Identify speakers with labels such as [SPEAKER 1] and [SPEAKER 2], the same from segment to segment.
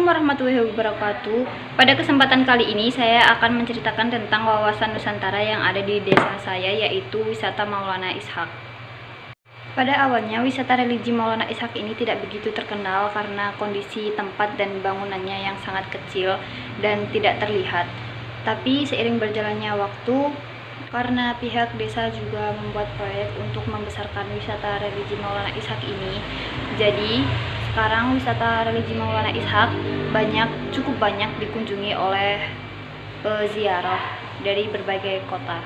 [SPEAKER 1] warahmatullahi wabarakatuh. Pada kesempatan kali ini saya akan menceritakan tentang wawasan Nusantara yang ada di desa saya, yaitu wisata Maulana Ishaq. Pada awalnya wisata religi Maulana Ishaq ini tidak begitu terkenal karena kondisi tempat dan bangunannya yang sangat kecil dan tidak terlihat. Tapi seiring berjalannya waktu, karena pihak desa juga membuat proyek untuk membesarkan wisata religi Maulana Ishaq ini, jadi sekarang wisata religi Maulana Ishaq cukup banyak dikunjungi oleh peziarah dari berbagai kota.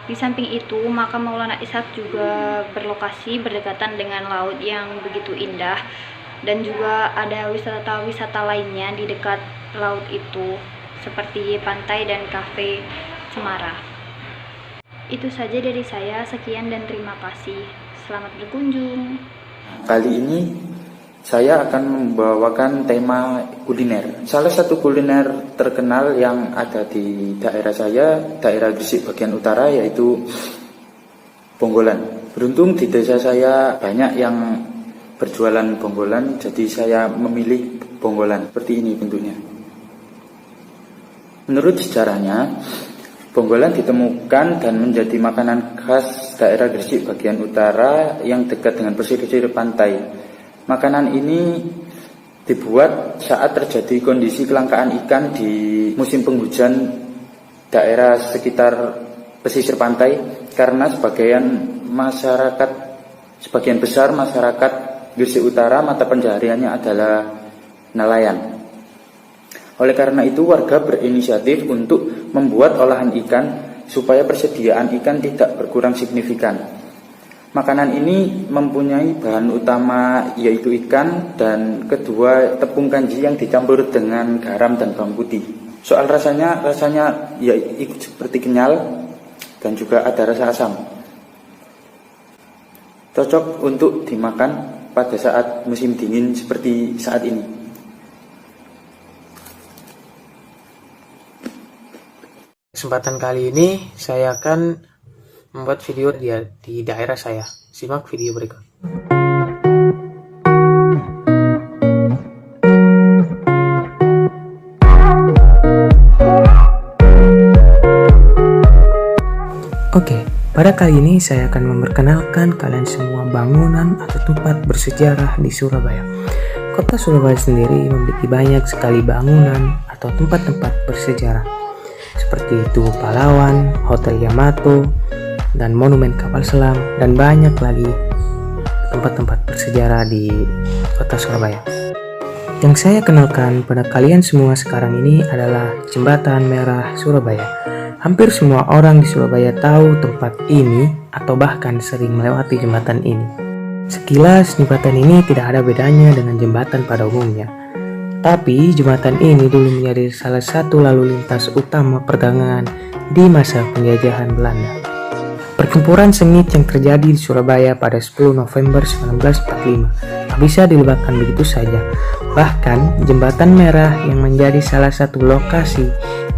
[SPEAKER 1] Di samping itu, makam Maulana Ishaq juga berlokasi berdekatan dengan laut yang begitu indah, dan juga ada wisata-wisata lainnya di dekat laut itu, seperti pantai dan kafe Cemara. Itu saja dari saya, sekian dan terima kasih. Selamat berkunjung.
[SPEAKER 2] Kali ini saya akan membawakan tema kuliner. Salah satu kuliner terkenal yang ada di daerah saya, daerah Gresik bagian utara, yaitu bonggolan. Beruntung di desa saya banyak yang berjualan bonggolan, jadi saya memilih bonggolan. Seperti ini bentuknya. Menurut sejarahnya, bonggolan ditemukan dan menjadi makanan khas daerah Gresik bagian utara yang dekat dengan pesisir pantai. Makanan ini dibuat saat terjadi kondisi kelangkaan ikan di musim penghujan daerah sekitar pesisir pantai, karena sebagian besar masyarakat Gresik Utara mata pencahariannya adalah nelayan. Oleh karena itu, warga berinisiatif untuk membuat olahan ikan supaya persediaan ikan tidak berkurang signifikan. Makanan ini mempunyai bahan utama yaitu ikan, dan kedua tepung kanji yang dicampur dengan garam dan bawang putih. Soal rasanya ya ikut seperti kenyal dan juga ada rasa asam. Cocok untuk dimakan pada saat musim dingin seperti saat ini.
[SPEAKER 3] Kesempatan kali ini saya akan membuat video di daerah saya. Simak video berikut. Oke, pada kali ini saya akan memperkenalkan kalian semua bangunan atau tempat bersejarah di Surabaya. Kota Surabaya sendiri memiliki banyak sekali bangunan atau tempat-tempat bersejarah, seperti Tugu Pahlawan, Hotel Yamato, dan Monumen Kapal Selam, dan banyak lagi tempat-tempat bersejarah di kota Surabaya. Yang saya kenalkan pada kalian semua sekarang ini adalah Jembatan Merah Surabaya. Hampir semua orang di Surabaya tahu tempat ini atau bahkan sering melewati jembatan ini. Sekilas, jembatan ini tidak ada bedanya dengan jembatan pada umumnya. Tapi jembatan ini dulu menjadi salah satu lalu lintas utama perdagangan di masa penjajahan Belanda. Pertempuran sengit yang terjadi di Surabaya pada 10 November 1945 tak bisa dilupakan begitu saja. Bahkan jembatan merah yang menjadi salah satu lokasi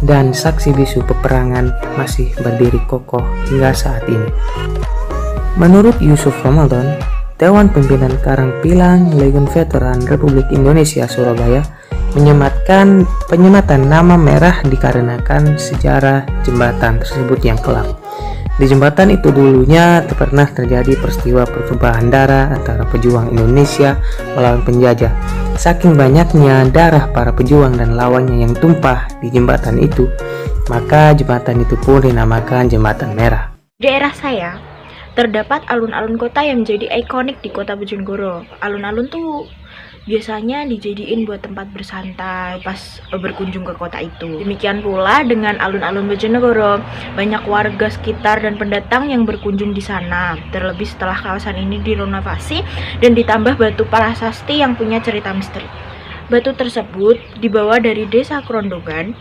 [SPEAKER 3] dan saksi bisu peperangan masih berdiri kokoh hingga saat ini. Menurut Yusuf Ramadan, Dewan Pimpinan Karang Pilang Legiun Veteran Republik Indonesia Surabaya, menyematan nama merah dikarenakan sejarah jembatan tersebut yang kelam. Di jembatan itu dulunya pernah terjadi peristiwa pertumpahan darah antara pejuang Indonesia melawan penjajah. Saking banyaknya darah para pejuang dan lawannya yang tumpah di jembatan itu, maka jembatan itu pun dinamakan Jembatan Merah.
[SPEAKER 4] Di daerah saya terdapat alun-alun kota yang menjadi ikonik di kota Bojonegoro. Alun-alun tuh biasanya dijadiin buat tempat bersantai pas berkunjung ke kota itu. Demikian pula dengan alun-alun Bojonegoro, banyak warga sekitar dan pendatang yang berkunjung di sana. Terlebih setelah kawasan ini direnovasi dan ditambah batu prasasti yang punya cerita misteri. Batu tersebut dibawa dari desa Krondongan,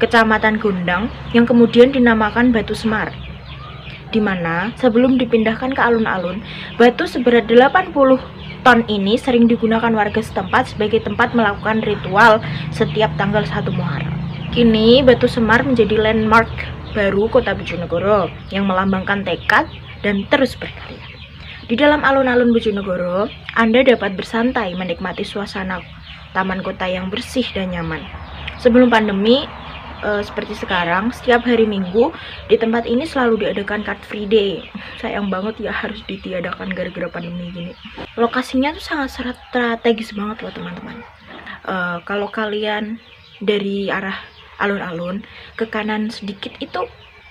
[SPEAKER 4] kecamatan Gondang, yang kemudian dinamakan Batu Semar, di mana sebelum dipindahkan ke alun-alun, batu seberat 80 ton ini sering digunakan warga setempat sebagai tempat melakukan ritual setiap tanggal 1 Muharram. Kini Batu Semar menjadi landmark baru kota Bojonegoro yang melambangkan tekad dan terus berkarya. Di dalam alun-alun Bojonegoro, Anda dapat bersantai menikmati suasana taman kota yang bersih dan nyaman. Sebelum pandemi, seperti sekarang, setiap hari Minggu di tempat ini selalu diadakan Car Free Day. Sayang banget ya harus ditiadakan gara-gara pandemi gini. Lokasinya tuh sangat strategis banget loh teman-teman. Kalau kalian dari arah alun-alun ke kanan sedikit itu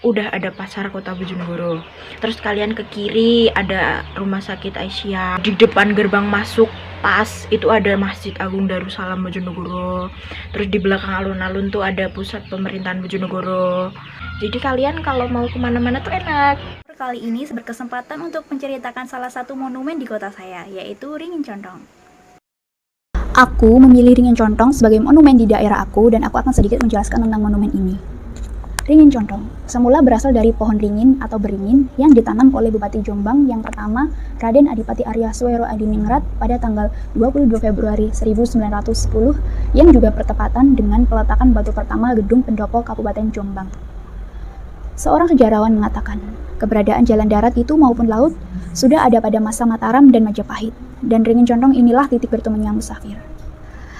[SPEAKER 4] udah ada pasar kota Bojonegoro. Terus kalian ke kiri ada rumah sakit Aisyah. Di depan gerbang masuk pas itu ada Masjid Agung Darussalam Bojonegoro. Terus di belakang alun-alun tuh ada pusat pemerintahan Bojonegoro. Jadi kalian kalau mau kemana-mana tuh enak.
[SPEAKER 1] Kali ini berkesempatan untuk menceritakan salah satu monumen di kota saya, yaitu Ringin Condong. Aku memilih Ringin Condong sebagai monumen di daerah aku, dan aku akan sedikit menjelaskan tentang monumen ini. Ringin Condong semula berasal dari pohon ringin atau beringin yang ditanam oleh Bupati Jombang yang pertama, Raden Adipati Arya Suwero Adiningrat pada tanggal 22 Februari 1910 yang juga bertepatan dengan peletakan batu pertama gedung pendopo Kabupaten Jombang. Seorang sejarawan mengatakan, keberadaan jalan darat itu maupun laut sudah ada pada masa Mataram dan Majapahit, dan Ringin Condong inilah titik bertemunya musafir.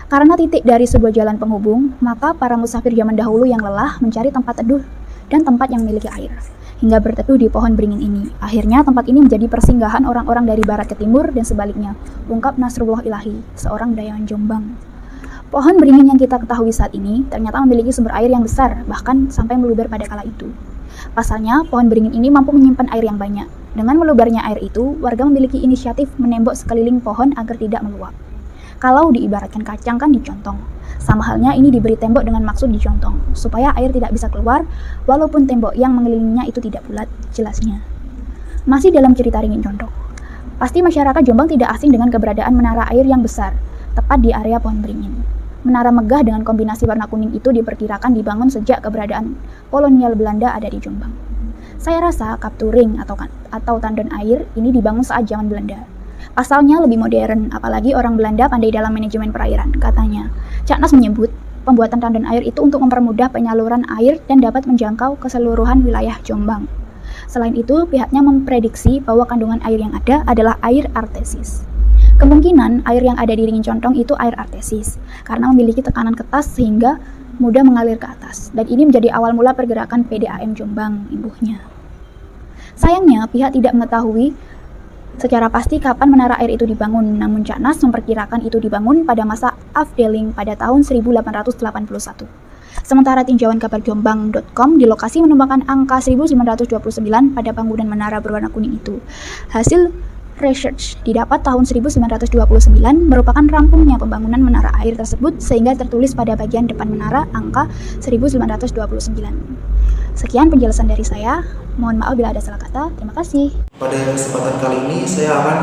[SPEAKER 1] Karena titik dari sebuah jalan penghubung, maka para musafir zaman dahulu yang lelah mencari tempat teduh dan tempat yang memiliki air, hingga berteduh di pohon beringin ini. Akhirnya tempat ini menjadi persinggahan orang-orang dari barat ke timur dan sebaliknya, ungkap Nasrullah Ilahi, seorang budayawan Jombang. Pohon beringin yang kita ketahui saat ini ternyata memiliki sumber air yang besar, bahkan sampai meluber pada kala itu. Pasalnya, pohon beringin ini mampu menyimpan air yang banyak. Dengan melubernya air itu, warga memiliki inisiatif menembok sekeliling pohon agar tidak meluap. Kalau diibaratkan kacang kan dicontong. Sama halnya ini diberi tembok dengan maksud dicontong, supaya air tidak bisa keluar, walaupun tembok yang mengelilinginya itu tidak bulat, jelasnya. Masih dalam cerita Ringin Condong. Pasti masyarakat Jombang tidak asing dengan keberadaan menara air yang besar, tepat di area pohon beringin. Menara megah dengan kombinasi warna kuning itu diperkirakan dibangun sejak keberadaan kolonial Belanda ada di Jombang. Saya rasa kapturing atau tandon air ini dibangun saat zaman Belanda. Pasalnya lebih modern, apalagi orang Belanda pandai dalam manajemen perairan, katanya. Caknas menyebut, pembuatan tandon air itu untuk mempermudah penyaluran air dan dapat menjangkau keseluruhan wilayah Jombang. Selain itu, pihaknya memprediksi bahwa kandungan air yang ada adalah air artesis. Kemungkinan air yang ada di Ringin Condong itu air artesis, karena memiliki tekanan ketas sehingga mudah mengalir ke atas. Dan ini menjadi awal mula pergerakan PDAM Jombang, imbuhnya. Sayangnya, pihak tidak mengetahui secara pasti kapan menara air itu dibangun, namun Caknas memperkirakan itu dibangun pada masa Afdeling pada tahun 1881. Sementara tinjauan kabar jombang.com di lokasi menemukan angka 1929 pada bangunan menara berwarna kuning itu. Hasil research didapat tahun 1929 merupakan rampungnya pembangunan menara air tersebut sehingga tertulis pada bagian depan menara angka 1929. Sekian penjelasan dari saya. Mohon maaf bila ada salah kata. Terima kasih.
[SPEAKER 5] Pada kesempatan kali ini saya akan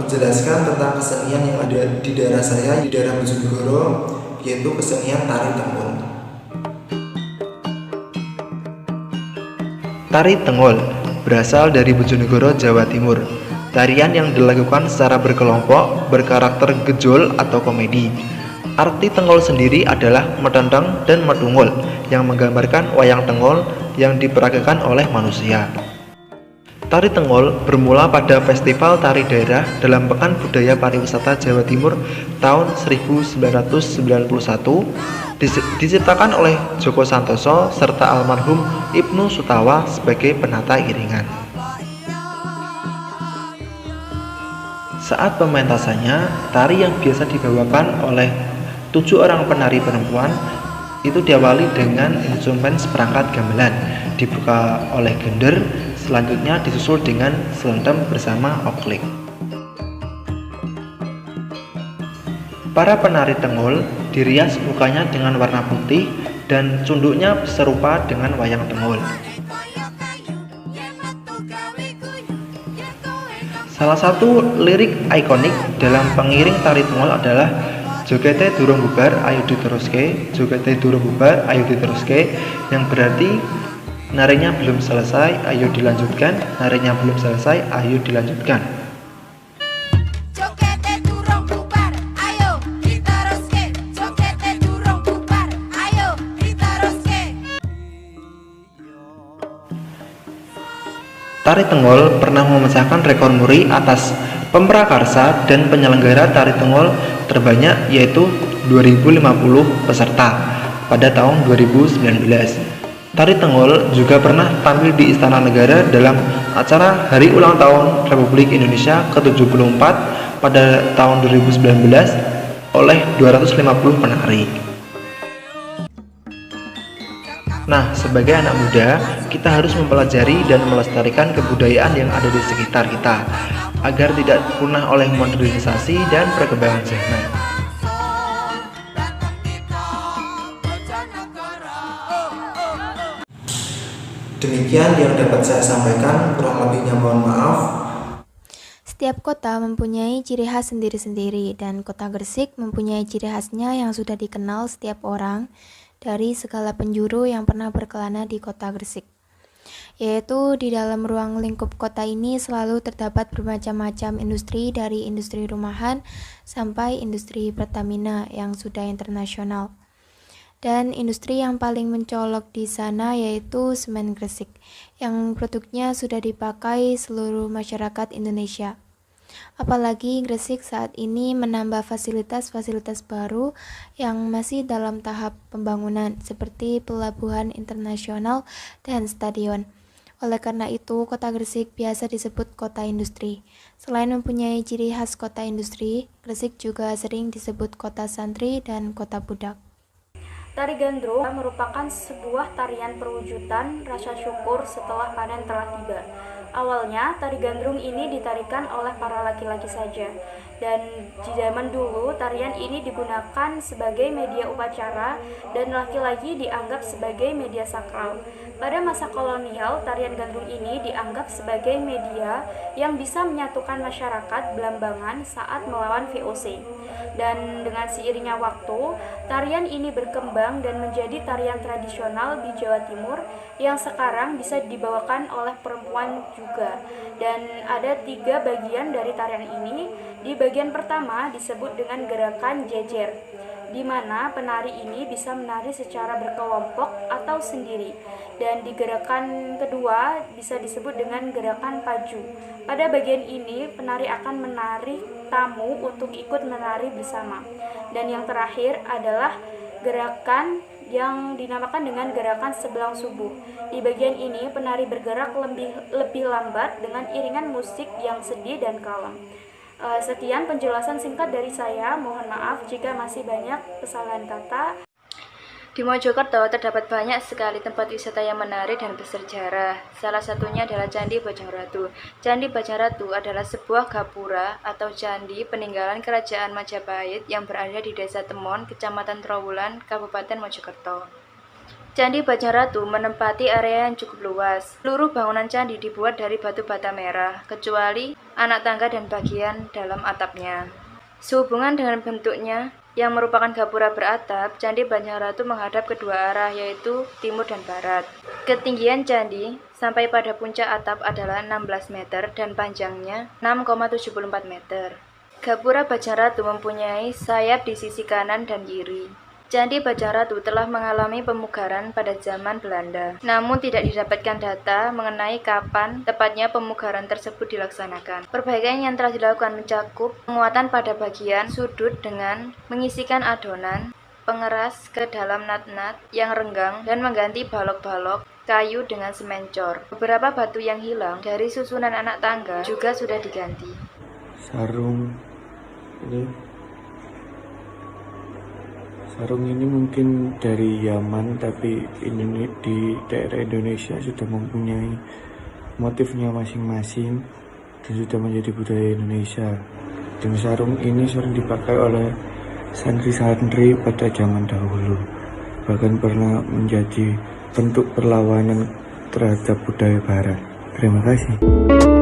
[SPEAKER 5] menjelaskan tentang kesenian yang ada di daerah saya, di daerah Bojonegoro, yaitu kesenian Tari Tengol.
[SPEAKER 6] Tari Tengol berasal dari Bojonegoro, Jawa Timur. Tarian yang dilakukan secara berkelompok, berkarakter gejol atau komedi. Arti Tengol sendiri adalah metenteng dan metungol yang menggambarkan wayang Tengol yang diperagakan oleh manusia. Tari Tengol bermula pada Festival Tari Daerah dalam Pekan Budaya Pariwisata Jawa Timur tahun 1991 diciptakan oleh Joko Santoso serta almarhum Ibnu Sutawa sebagai penata iringan. Saat pementasannya, tari yang biasa dibawakan oleh 7 orang penari perempuan itu diawali dengan instrumen seperangkat gamelan, dibuka oleh gender, selanjutnya disusul dengan selendem bersama oklik. Para penari Tengol dirias mukanya dengan warna putih dan cunduknya serupa dengan wayang Tengol. Salah satu lirik ikonik dalam pengiring tari Tengol adalah Jogete durung bubar ayo diteruske, jogete durung bubar ayo diteruske, yang berarti narinya belum selesai, ayo dilanjutkan, narinya belum selesai, ayo dilanjutkan.
[SPEAKER 7] Jogete durung bubar ayo diteruske, jogete durung bubar ayo diteruske.
[SPEAKER 6] Tari Tengol pernah memecahkan rekor muri atas pemrakarsa dan penyelenggara tari Tengol terbanyak, yaitu 2.050 peserta pada tahun 2019. Tari Tengol juga pernah tampil di Istana Negara dalam acara Hari Ulang Tahun Republik Indonesia ke-74 pada tahun 2019 oleh 250 penari. Nah, sebagai anak muda, kita harus mempelajari dan melestarikan kebudayaan yang ada di sekitar kita agar tidak punah oleh modernisasi dan perkembangan zaman.
[SPEAKER 5] Demikian yang dapat saya sampaikan, kurang lebihnya mohon maaf.
[SPEAKER 8] Setiap kota mempunyai ciri khas sendiri-sendiri dan kota Gresik mempunyai ciri khasnya yang sudah dikenal setiap orang dari segala penjuru yang pernah berkelana di kota Gresik. Yaitu di dalam ruang lingkup kota ini selalu terdapat bermacam-macam industri dari industri rumahan sampai industri Pertamina yang sudah internasional. Dan industri yang paling mencolok di sana yaitu semen Gresik, yang produknya sudah dipakai seluruh masyarakat Indonesia. Apalagi Gresik saat ini menambah fasilitas-fasilitas baru yang masih dalam tahap pembangunan seperti pelabuhan internasional dan stadion. Oleh karena itu, kota Gresik biasa disebut kota industri. Selain mempunyai ciri khas kota industri, Gresik juga sering disebut kota santri dan kota budak.
[SPEAKER 1] Tari Gandrung merupakan sebuah tarian perwujudan rasa syukur setelah panen telah tiba. Awalnya, tari gandrung ini ditarikan oleh para laki-laki saja. Dan di zaman dulu, tarian ini digunakan sebagai media upacara dan laki-laki dianggap sebagai media sakral. Pada masa kolonial, tarian gandrung ini dianggap sebagai media yang bisa menyatukan masyarakat Belambangan saat melawan VOC. Dan dengan seiringnya waktu, tarian ini berkembang dan menjadi tarian tradisional di Jawa Timur yang sekarang bisa dibawakan oleh perempuan juga. Dan ada 3 bagian dari tarian ini. Di bagian pertama disebut dengan gerakan jejer, di mana penari ini bisa menari secara berkelompok atau sendiri. Dan di gerakan kedua bisa disebut dengan gerakan paju. Pada bagian ini, penari akan menarik tamu untuk ikut menari bersama. Dan yang terakhir adalah gerakan yang dinamakan dengan gerakan sebelang subuh. Di bagian ini, penari bergerak lebih lambat dengan iringan musik yang sedih dan kalem. Sekian penjelasan singkat dari saya. Mohon maaf jika masih banyak kesalahan kata. Di Mojokerto terdapat banyak sekali tempat wisata yang menarik dan bersejarah. Salah satunya adalah Candi Bajang Ratu. Candi Bajang Ratu adalah sebuah gapura atau candi peninggalan Kerajaan Majapahit yang berada di Desa Temon, Kecamatan Trowulan, Kabupaten Mojokerto. Candi Bajang Ratu menempati area yang cukup luas. Seluruh bangunan candi dibuat dari batu bata merah, kecuali anak tangga dan bagian dalam atapnya. Sehubungan dengan bentuknya, yang merupakan gapura beratap, Candi Bajang Ratu menghadap kedua arah, yaitu timur dan barat. Ketinggian candi sampai pada puncak atap adalah 16 meter dan panjangnya 6,74 meter. Gapura Bajang Ratu mempunyai sayap di sisi kanan dan kiri. Candi Bajang Ratu telah mengalami pemugaran pada zaman Belanda, namun tidak didapatkan data mengenai kapan tepatnya pemugaran tersebut dilaksanakan. Perbaikan yang telah dilakukan mencakup penguatan pada bagian sudut dengan mengisikan adonan pengeras ke dalam nat-nat yang renggang dan mengganti balok-balok kayu dengan semen cor. Beberapa batu yang hilang dari susunan anak tangga juga sudah diganti.
[SPEAKER 9] Sarung ini mungkin dari Yaman, tapi ini di daerah Indonesia sudah mempunyai motifnya masing-masing dan sudah menjadi budaya Indonesia. Dan sarung ini sering dipakai oleh santri-santri pada zaman dahulu, bahkan pernah menjadi bentuk perlawanan terhadap budaya Barat. Terima kasih.